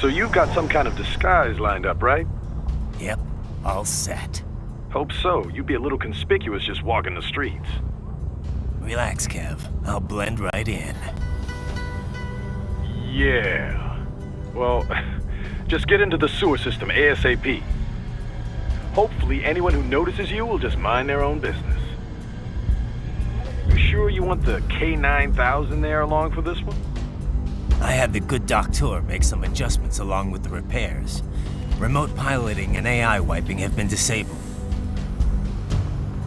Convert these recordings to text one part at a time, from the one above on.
So you've got some kind of disguise lined up, right? Yep, all set. Hope so. You'd be a little conspicuous just walking the streets. Relax, Kev. I'll blend right in. Yeah. Well, just get into the sewer system ASAP. Hopefully anyone who notices you will just mind their own business. You sure you want the K9000 there along for this one? I had the good doctor make some adjustments along with the repairs. Remote piloting and AI wiping have been disabled.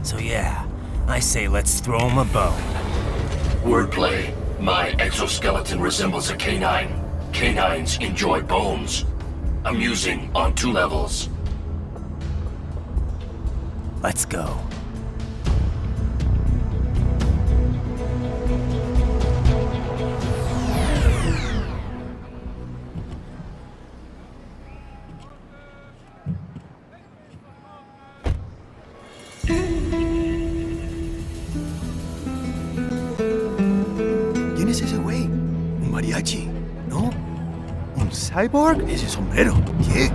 So yeah, I say let's throw him a bone. Wordplay. My exoskeleton resembles a canine. Canines enjoy bones. Amusing on 2 levels. Let's go. ¿Quién es ese güey? ¿Un mariachi? ¿No? ¿Un cyborg? Ese sombrero. ¿Qué?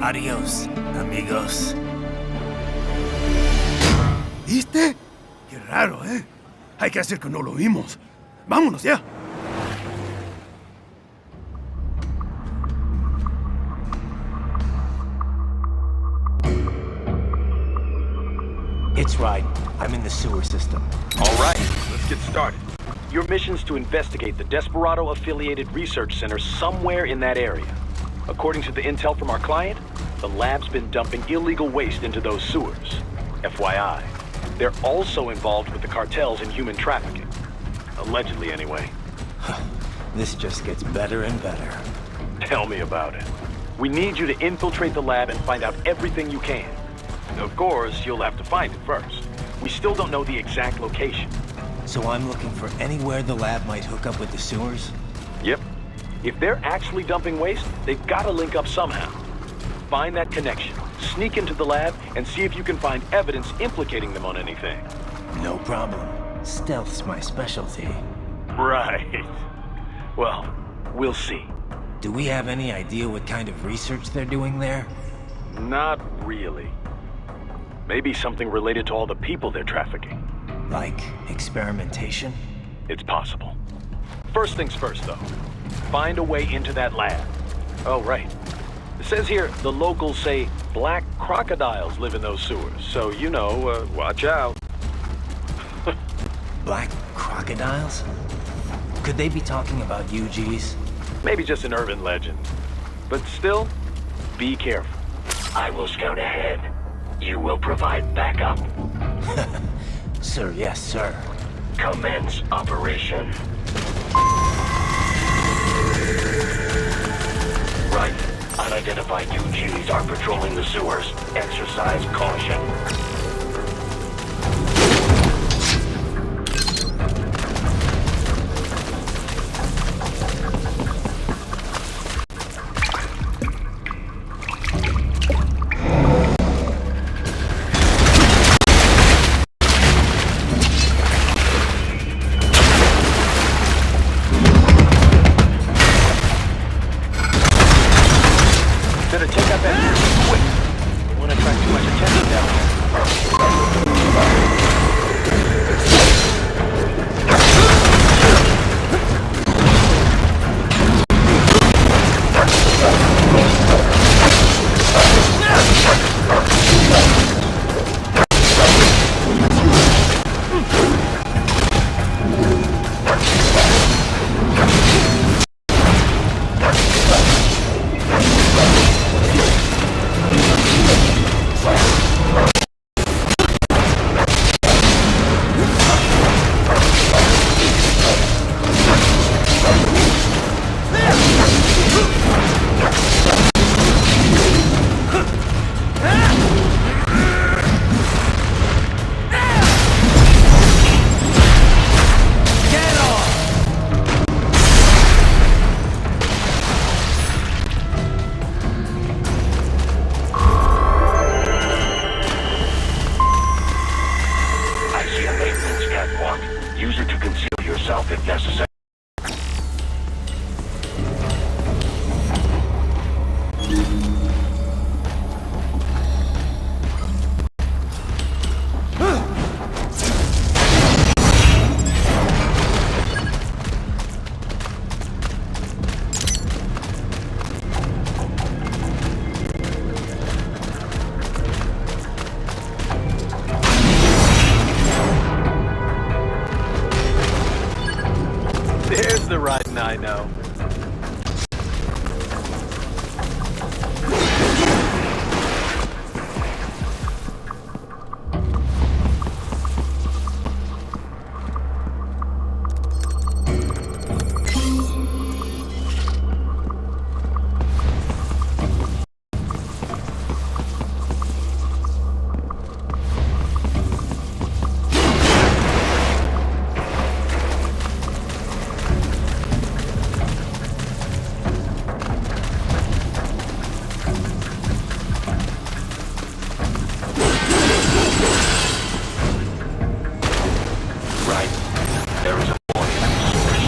Adiós, amigos. ¿Viste? Qué raro, ¿eh? Hay que hacer que no lo vimos. ¡Vámonos ya! It's right. I'm in the sewer system. All right, let's get started. Your mission's to investigate the Desperado-affiliated research center somewhere in that area. According to the intel from our client, the lab's been dumping illegal waste into those sewers. FYI, they're also involved with the cartels in human trafficking. Allegedly, anyway. This just gets better and better. Tell me about it. We need you to infiltrate the lab and find out everything you can. Of course, you'll have to find it first. We still don't know the exact location. So I'm looking for anywhere the lab might hook up with the sewers? Yep. If they're actually dumping waste, they've got to link up somehow. Find that connection, sneak into the lab, and see if you can find evidence implicating them on anything. No problem. Stealth's my specialty. Right. Well, we'll see. Do we have any idea what kind of research they're doing there? Not really. Maybe something related to all the people they're trafficking. Like experimentation? It's possible. First things first, though. Find a way into that lab. Oh, right. It says here the locals say black crocodiles live in those sewers, so you know, watch out. Black crocodiles? Could they be talking about UGs? Maybe just an urban legend. But still, be careful. I will scout ahead. You will provide backup. Sir, yes, sir. Commence operation. Right. Unidentified UGs are patrolling the sewers. Exercise caution. Better take out that quick. Don't want to attract too much attention down there. yourself if necessary. There's the riding I know. Right. There is a warning at the source.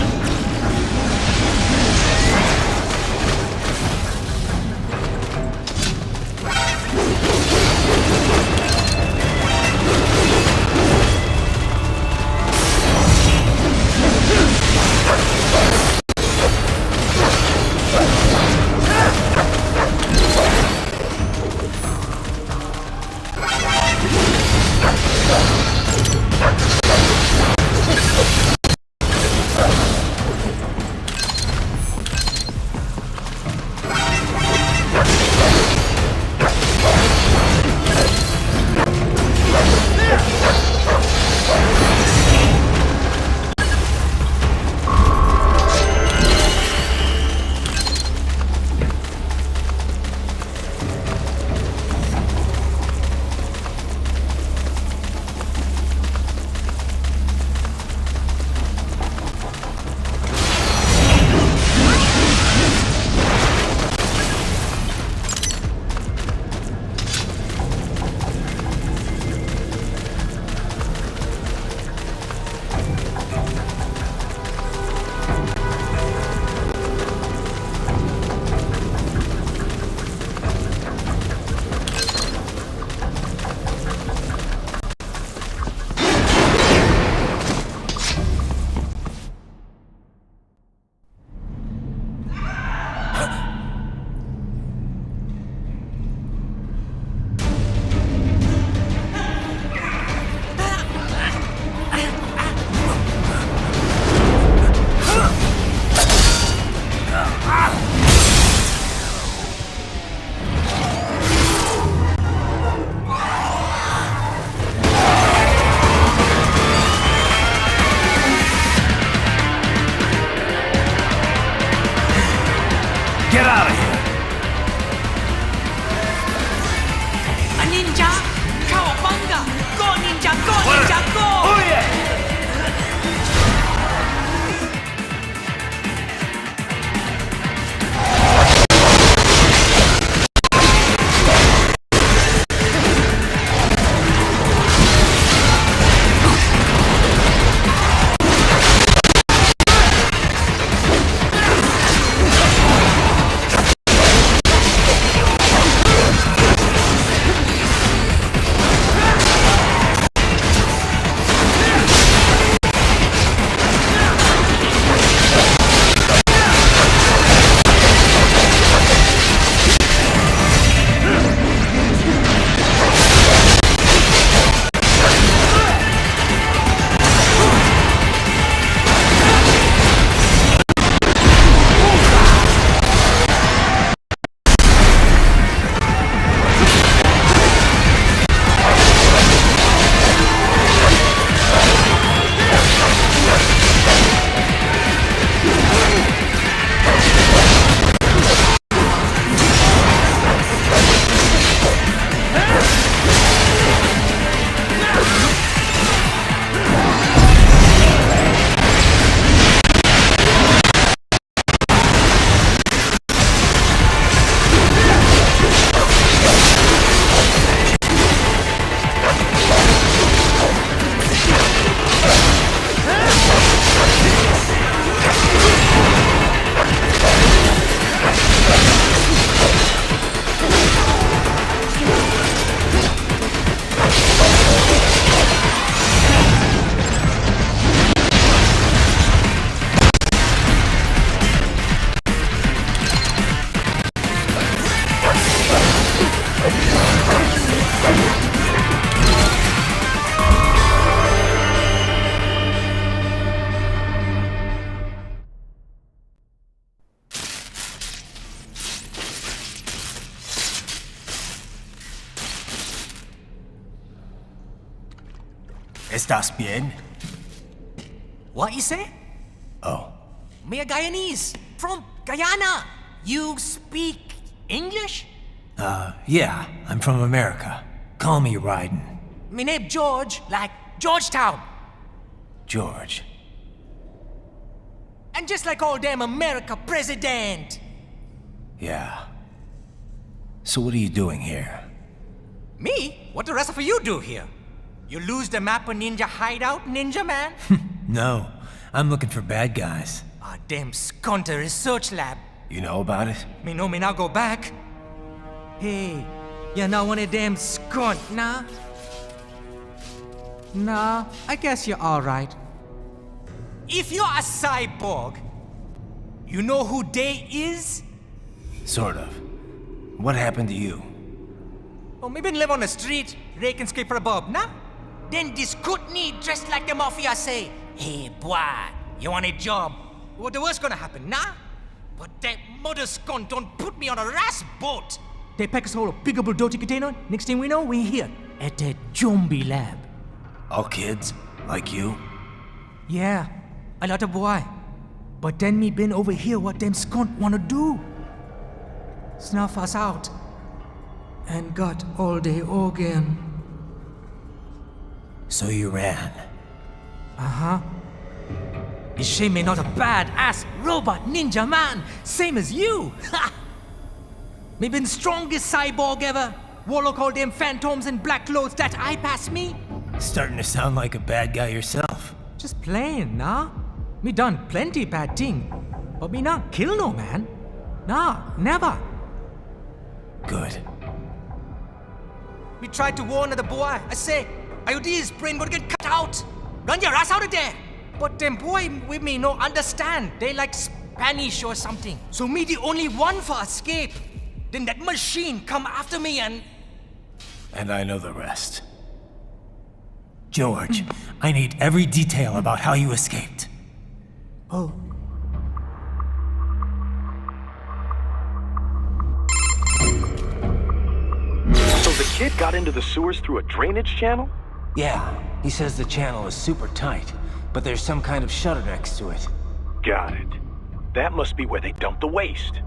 Get out of here! Ninja! Cowabunga! Go ninja! Go ninja! Go! Oh yeah! ¿Estás bien? What you say? Oh, Me a Guyanese from Guyana. You speak English? yeah, I'm from America. Call me Ryden. Me name George, like Georgetown. George. And just like all damn America president. Yeah. So what are you doing here? Me? What the rest of you do here? You lose the map of Ninja hideout, Ninja man? No, I'm looking for bad guys. Ah, damn skunter research lab. You know about it? Me know me now go back. Hey, you're not one of them skunt, nah? Nah, I guess you're alright. If you're a cyborg, you know who they is? Sort of. What happened to you? Oh, me been live on the street, rake and scrape for a bob, nah? Then this Kootenai dressed like the mafia say, hey boy, you want a job? What the worst gonna happen, nah? But that mother scunt don't put me on a ras boat. They pack us all a big old dirty container. Next thing we know, we're here at that zombie lab. All kids? Like you? Yeah, a lot of boy. But then me been over here what them scunt wanna do. Snuff us out. And got all the organ. So you ran. Uh-huh. Is she me not a bad-ass robot ninja man, same as you? Ha! Me been strongest cyborg ever. Warlock all them phantoms in black clothes that eye pass me. Starting to sound like a bad guy yourself. Just plain, nah? Me done plenty bad thing. But me not kill no man. Nah, never. Good. Me tried to warn the boy. I say, IOD's brain gonna get cut out. Run your ass out of there. But them boy with me no understand. They like Spanish or something. So me the only one for escape. Then that machine come after me and... And I know the rest. George, I need every detail about how you escaped. Oh. So the kid got into the sewers through a drainage channel? Yeah, he says the channel is super tight, but there's some kind of shutter next to it. Got it. That must be where they dumped the waste.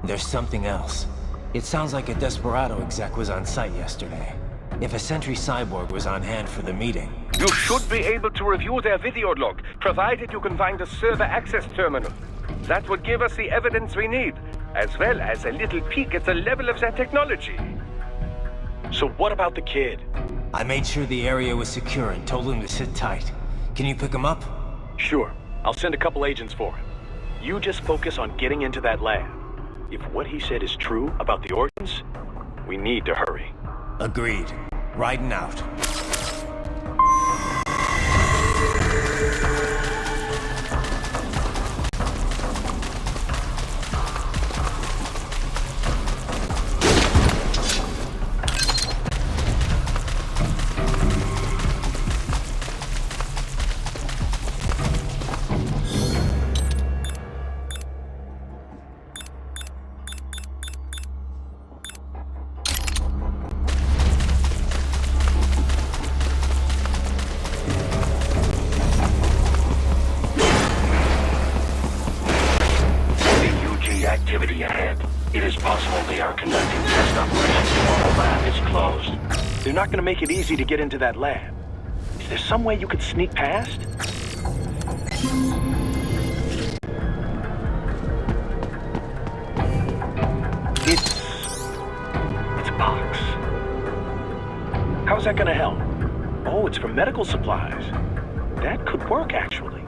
There's something else. It sounds like a Desperado exec was on site yesterday. If a Sentry Cyborg was on hand for the meeting. You should be able to review their video log, provided you can find a server access terminal. That would give us the evidence we need, as well as a little peek at the level of their technology. So what about the kid? I made sure the area was secure and told him to sit tight. Can you pick him up? Sure, I'll send a couple agents for him. You just focus on getting into that lab. If what he said is true about the organs, we need to hurry. Agreed. Riding out. Activity ahead. It is possible they are conducting test operations while the lab is closed. They're not going to make it easy to get into that lab. Is there some way you could sneak past? It's a box. How's that going to help? Oh, it's for medical supplies. That could work, actually.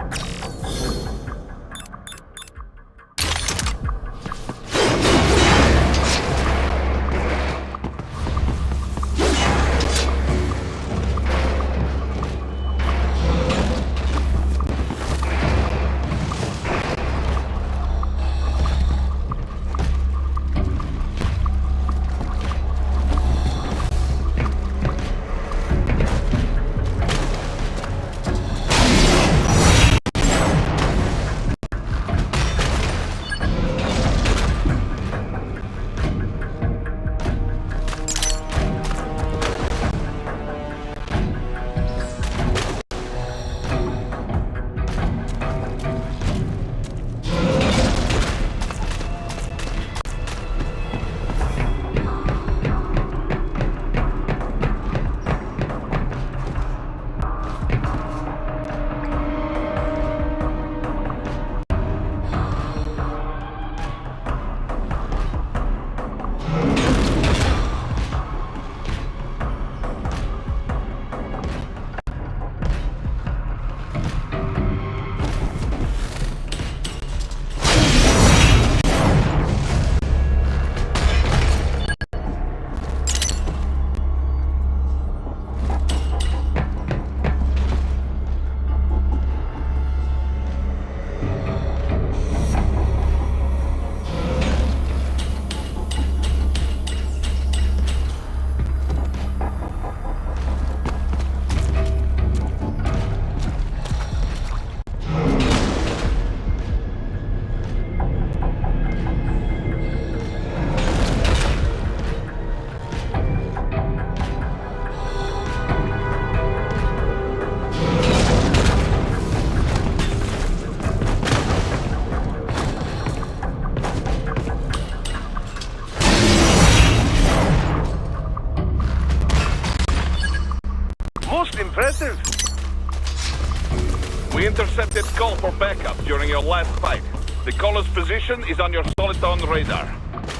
intercepted call for backup during your last fight. The caller's position is on your Soliton radar.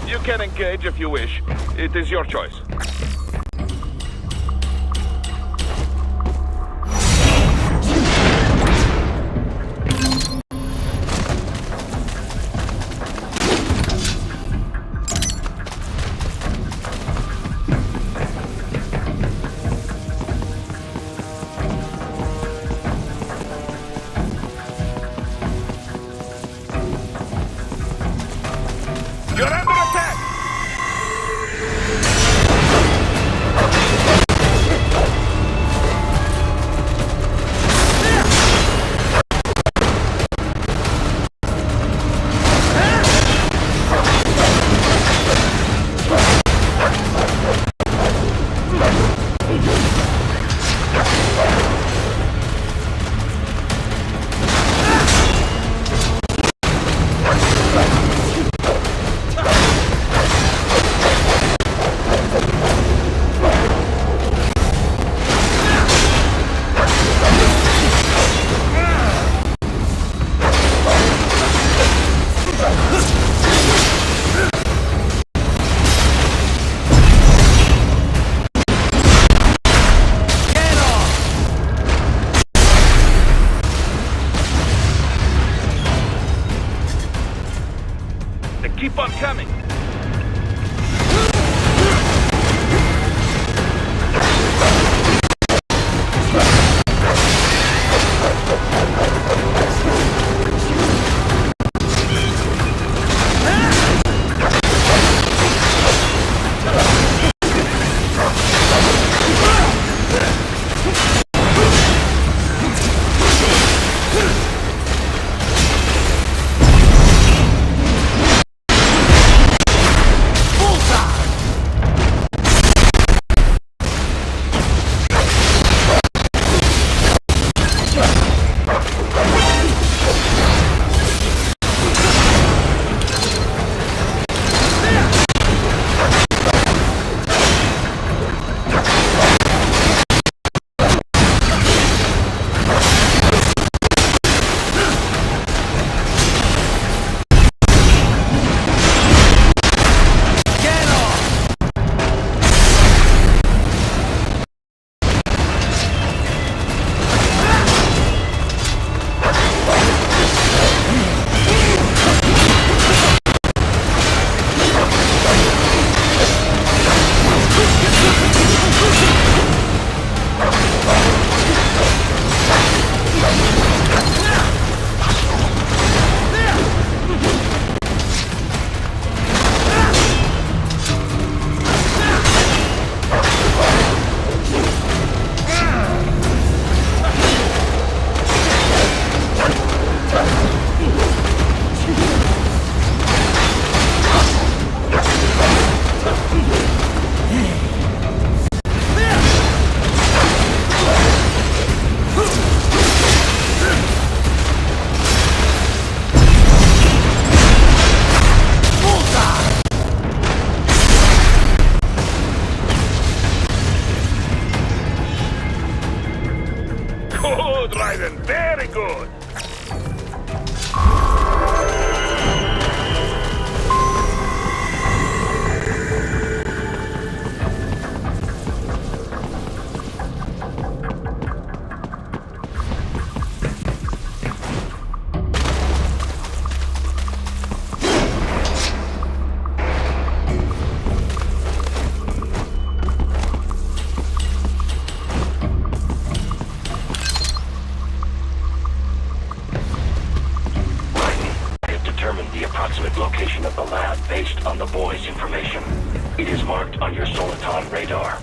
You can engage if you wish. It is your choice. You're under attack! They keep on coming. Good, Raiden. Very good. The approximate location of the lab based on the boy's information. It is marked on your Soliton radar.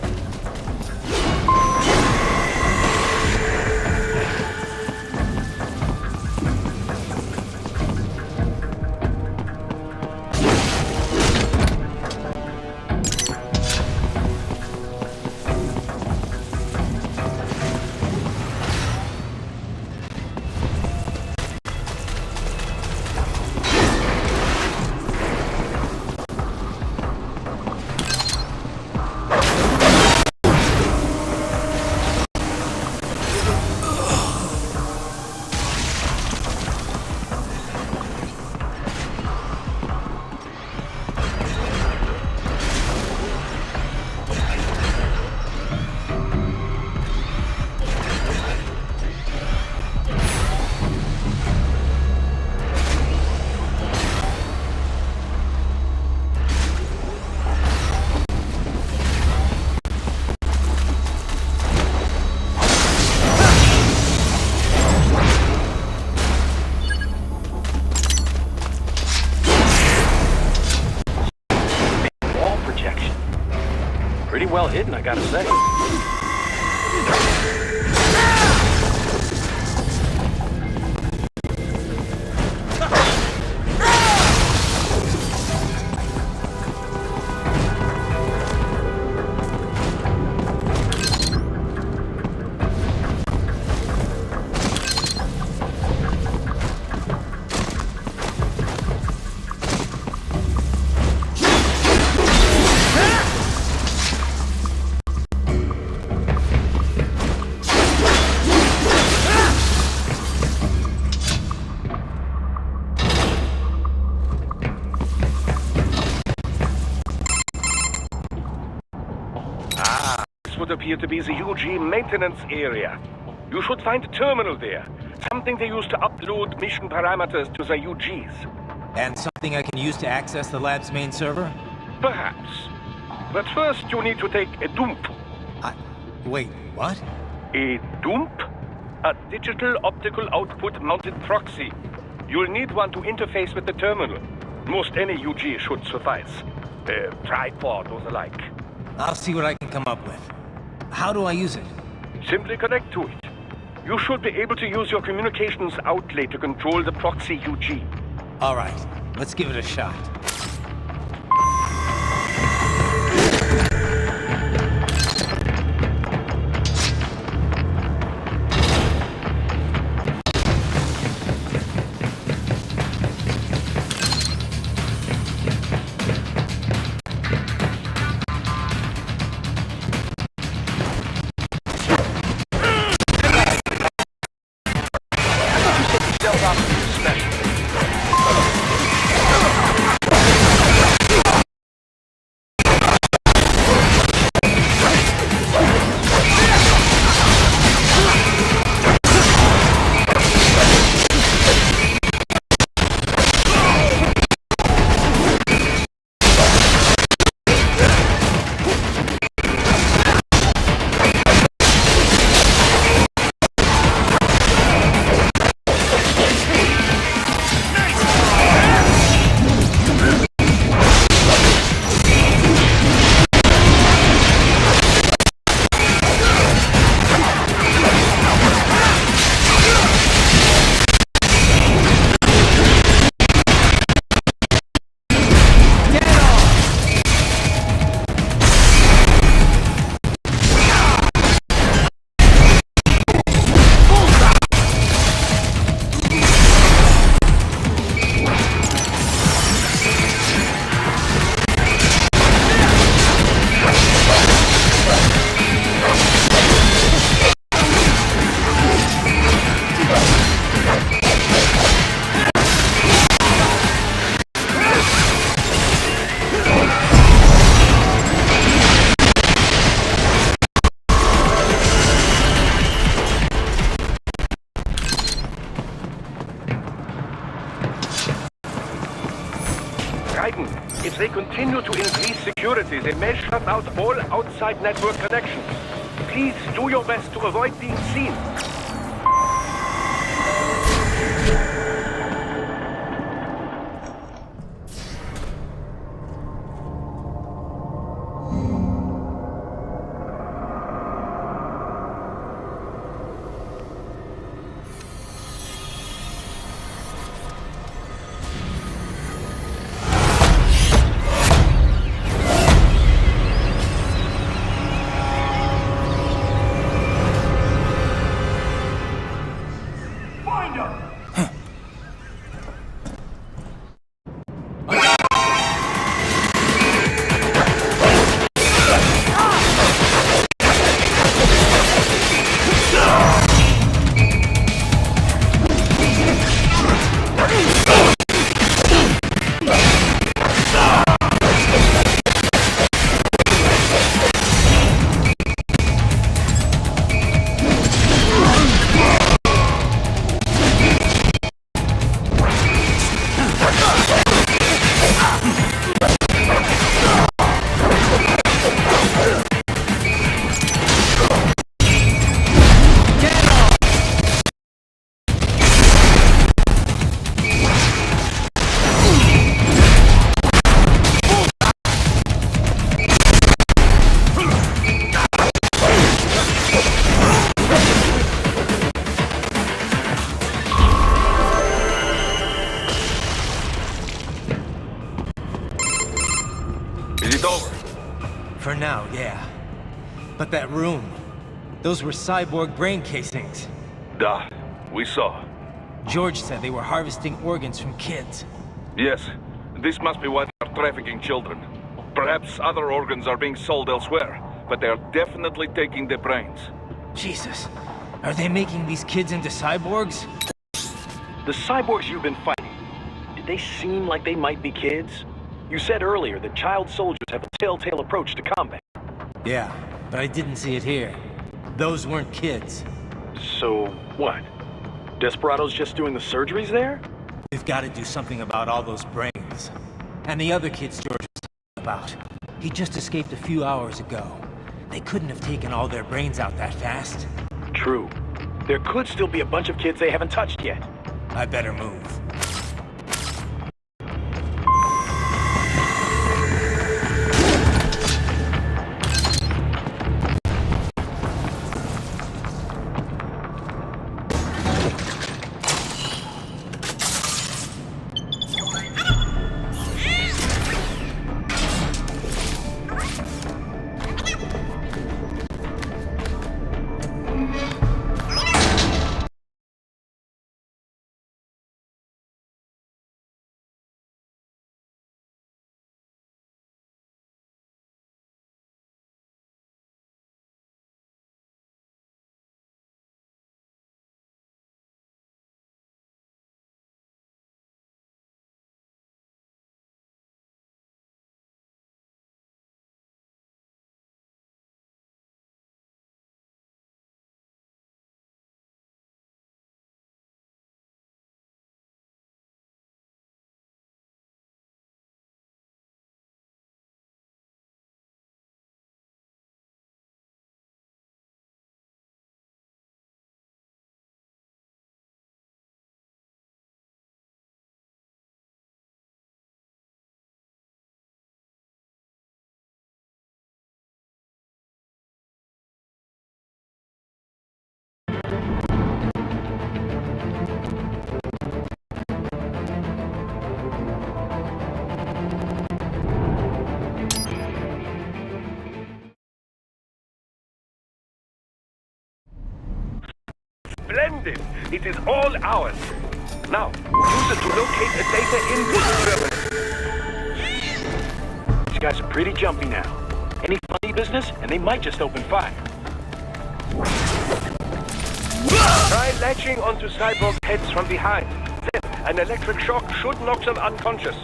well hidden, I gotta say. Would appear to be the UG maintenance area. You should find a terminal there. Something they use to upload mission parameters to the UGs. And something I can use to access the lab's main server? Perhaps. But first you need to take a dump. Wait, what? A dump? A digital optical output mounted proxy. You'll need one to interface with the terminal. Most any UG should suffice. A tripod or the like. I'll see what I can come up with. How do I use it? Simply connect to it. You should be able to use your communications outlay to control the proxy UG. All right, let's give it a shot. If they continue to increase security, they may shut out all outside network connections. Please do your best to avoid being seen. For now, yeah. But that room, those were cyborg brain casings. Da, we saw. George said they were harvesting organs from kids. Yes, this must be why they're trafficking children. Perhaps other organs are being sold elsewhere, but they're definitely taking the brains. Jesus, are they making these kids into cyborgs? The cyborgs you've been fighting, did they seem like they might be kids? You said earlier that child soldiers have a telltale approach to combat. Yeah, but I didn't see it here. Those weren't kids. So, what? Desperado's just doing the surgeries there? We've got to do something about all those brains. And the other kids George was talking about. He just escaped a few hours ago. They couldn't have taken all their brains out that fast. True. There could still be a bunch of kids they haven't touched yet. I better move. Splendid! It is all ours. Now, use it to locate a data input terminal. These guys are pretty jumpy now. Any funny business, and they might just open fire. Try latching onto cyborg heads from behind. Then, an electric shock should knock them unconscious.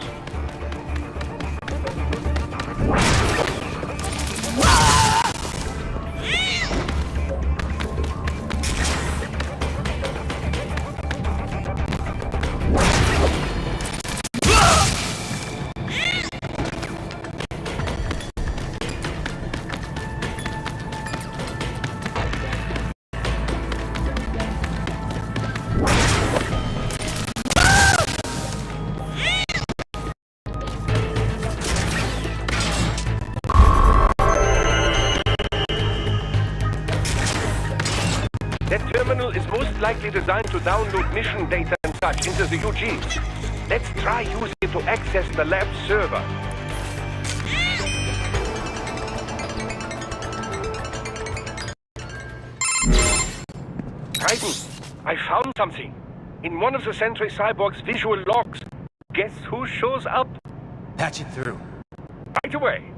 That terminal is most likely designed to download mission data and such into the UGs. Let's try using it to access the lab server. Raiden, I found something. In one of the Sentry Cyborg's visual logs. Guess who shows up? Patch it through. Right away.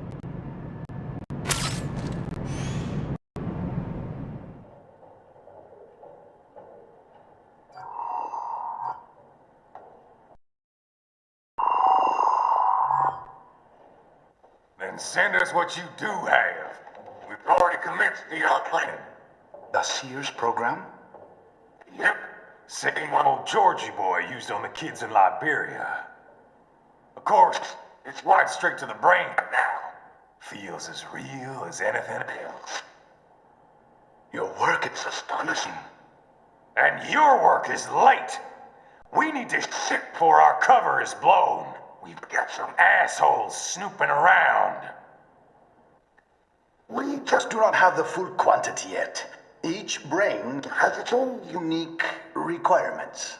Then send us what you do have. We've already commenced the plan. The Sears program? Yep. Same one old Georgie boy used on the kids in Liberia. Of course, it's right straight to the brain now. Feels as real as anything else. Your work is astonishing. And your work is late. We need to shit before our cover is blown. We've got some assholes snooping around. We just do not have the full quantity yet. Each brain has its own unique requirements.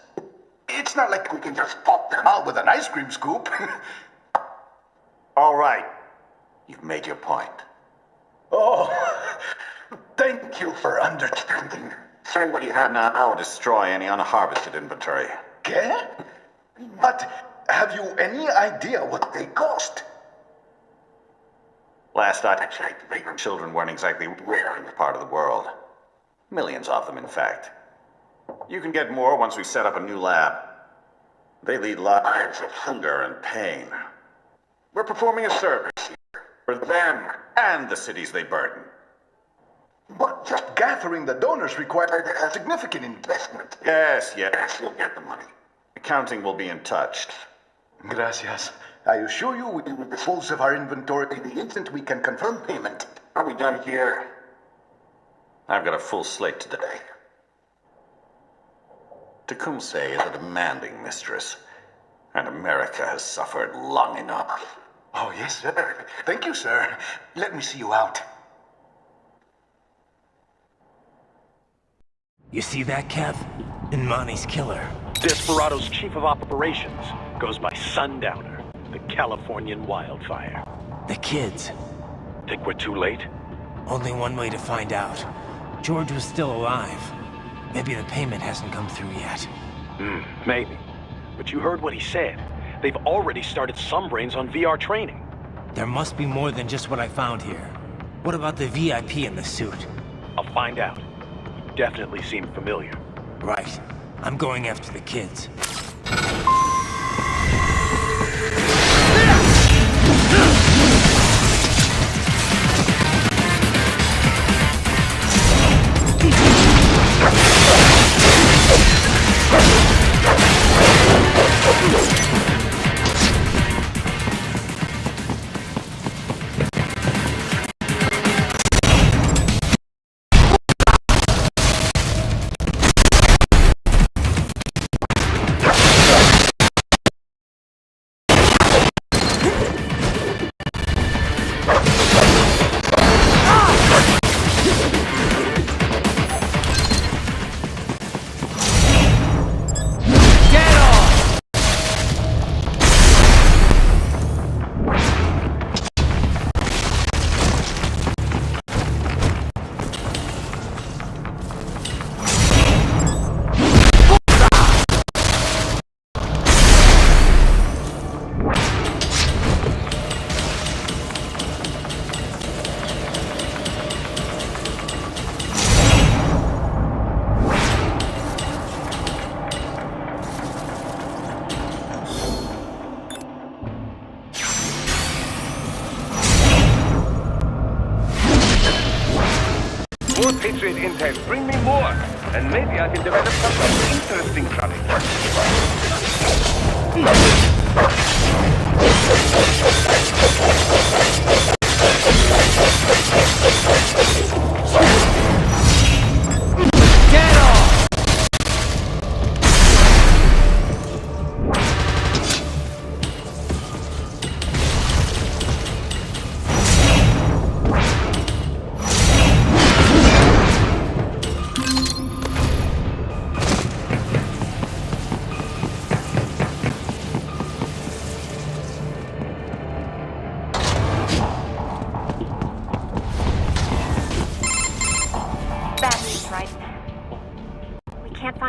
It's not like we can just pop them out with an ice cream scoop. All right. You've made your point. Oh, thank you for understanding. Send what you have now. I'll destroy any unharvested inventory. ¿Qué? But have you any idea what they cost? Last I checked, the children weren't exactly rare in this part of the world. Millions of them, in fact. You can get more once we set up a new lab. They lead lives of hunger and pain. We're performing a service here for them and the cities they burden. But just gathering the donors required a significant investment. Yes, you'll get the money. Accounting will be in touch. Gracias. I assure you we will dispose of our inventory the instant we can confirm payment. Are we done here? I've got a full slate today. Tecumseh is a demanding mistress, and America has suffered long enough. Oh, yes, sir. Thank you, sir. Let me see you out. You see that, Kev? Imani's killer. Desperado's chief of operations goes by Sundowner, the Californian wildfire. The kids. Think we're too late? Only one way to find out. George was still alive. Maybe the payment hasn't come through yet. Maybe. But you heard what he said. They've already started some brains on VR training. There must be more than just what I found here. What about the VIP in the suit? I'll find out. He definitely seemed familiar. Right. I'm going after the kids. More Patriot intel. Bring me more. And maybe I can develop something interesting from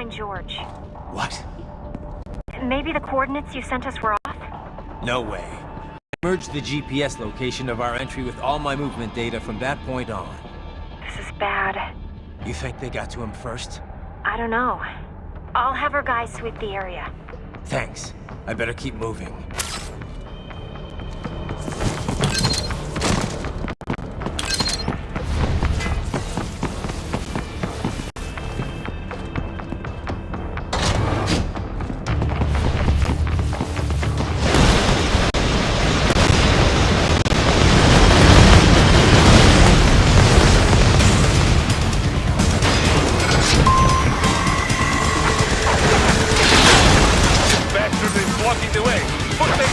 George. What? Maybe the coordinates you sent us were off? No way. I merged the GPS location of our entry with all my movement data from that point on. This is bad. You think they got to him first? I don't know. I'll have our guys sweep the area. Thanks. I better keep moving. blocking the way. Put them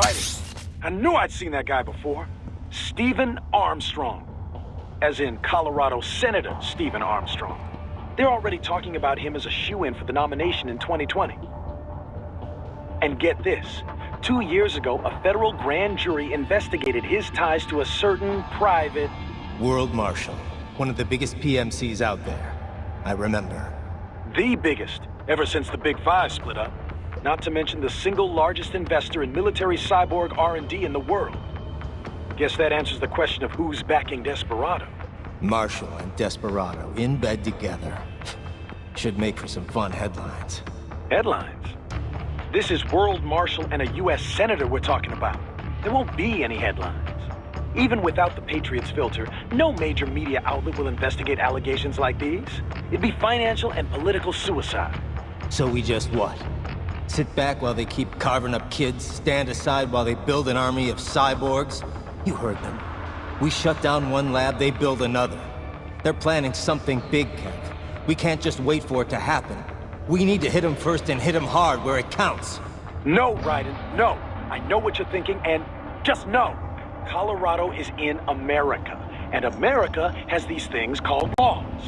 Right. I knew I'd seen that guy before. Stephen Armstrong. As in Colorado Senator Stephen Armstrong. They're already talking about him as a shoo-in for the nomination in 2020. And get this. 2 years ago, a federal grand jury investigated his ties to a certain private... World Marshal. One of the biggest PMCs out there. I remember. The biggest, ever since the Big Five split up. Not to mention the single largest investor in military cyborg R&D in the world. Guess that answers the question of who's backing Desperado. Marshall and Desperado in bed together. Should make for some fun headlines. Headlines? This is World Marshal and a U.S. Senator we're talking about. There won't be any headlines. Even without the Patriots filter, no major media outlet will investigate allegations like these. It'd be financial and political suicide. So we just what? Sit back while they keep carving up kids, stand aside while they build an army of cyborgs? You heard them. We shut down one lab, they build another. They're planning something big, Kev. We can't just wait for it to happen. We need to hit them first and hit them hard where it counts. No, Raiden, no. I know what you're thinking, and just know. Colorado is in America, and America has these things called laws.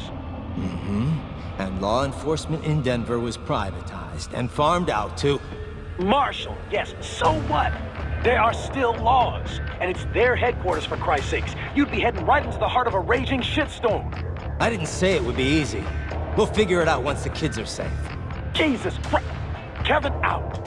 Mm-hmm. And law enforcement in Denver was privatized and farmed out to... Marshall, yes, so what? There are still laws, and it's their headquarters, for Christ's sakes. You'd be heading right into the heart of a raging shitstorm. I didn't say it would be easy. We'll figure it out once the kids are safe. Jesus Christ. Kevin, out.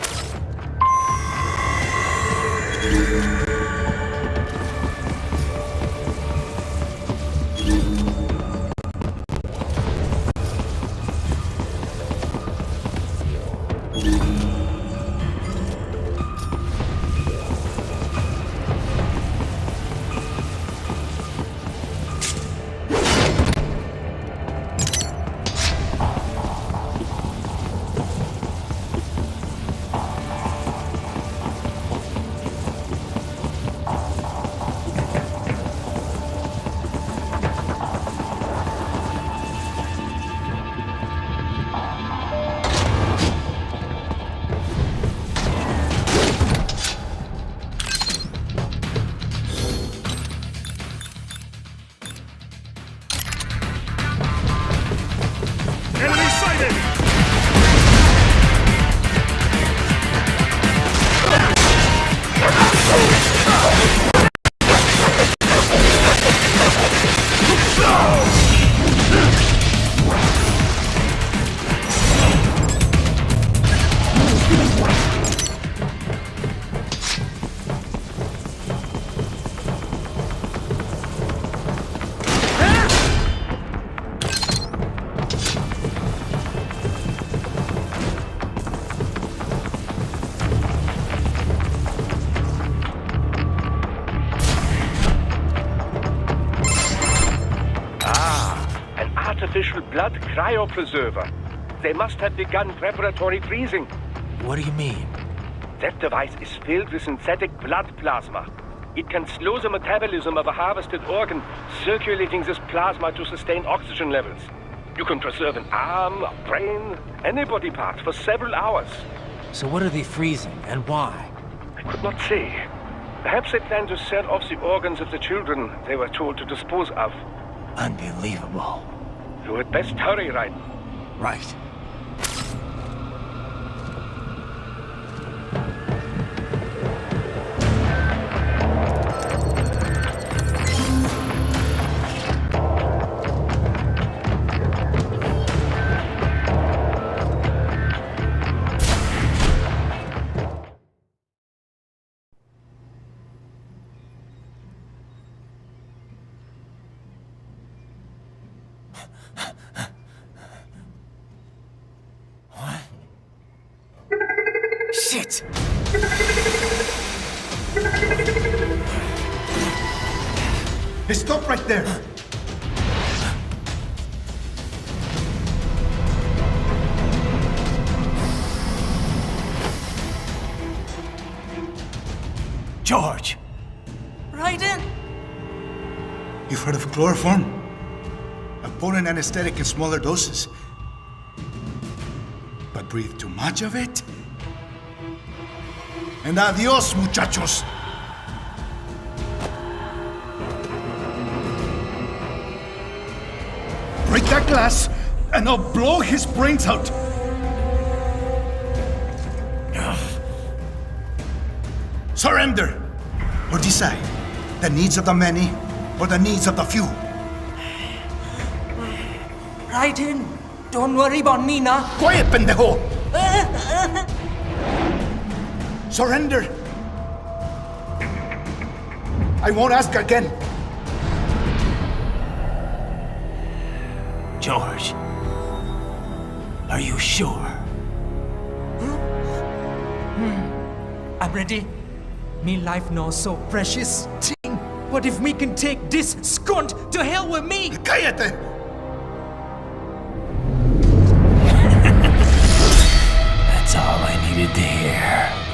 Artificial blood cryopreserver. They must have begun preparatory freezing. What do you mean? That device is filled with synthetic blood plasma. It can slow the metabolism of a harvested organ, circulating this plasma to sustain oxygen levels. You can preserve an arm, a brain, any body part for several hours. So what are they freezing, and why? I could not say. Perhaps they plan to sell off the organs of the children they were told to dispose of. Unbelievable. You had best hurry, right? Right. Shit! Hey, stop right there! George! Raiden! You've heard of chloroform? A potent anesthetic in smaller doses. But breathe too much of it? And adios, muchachos. Break that glass, and I'll blow his brains out. Surrender, or decide the needs of the many or the needs of the few. Right in. Don't worry about me, nah. Quiet, pendejo! Surrender. I won't ask again. George, are you sure? I'm ready. Me life now so precious. Ting. What if we can take this skunt to hell with me? Cállate! That's all I needed to hear.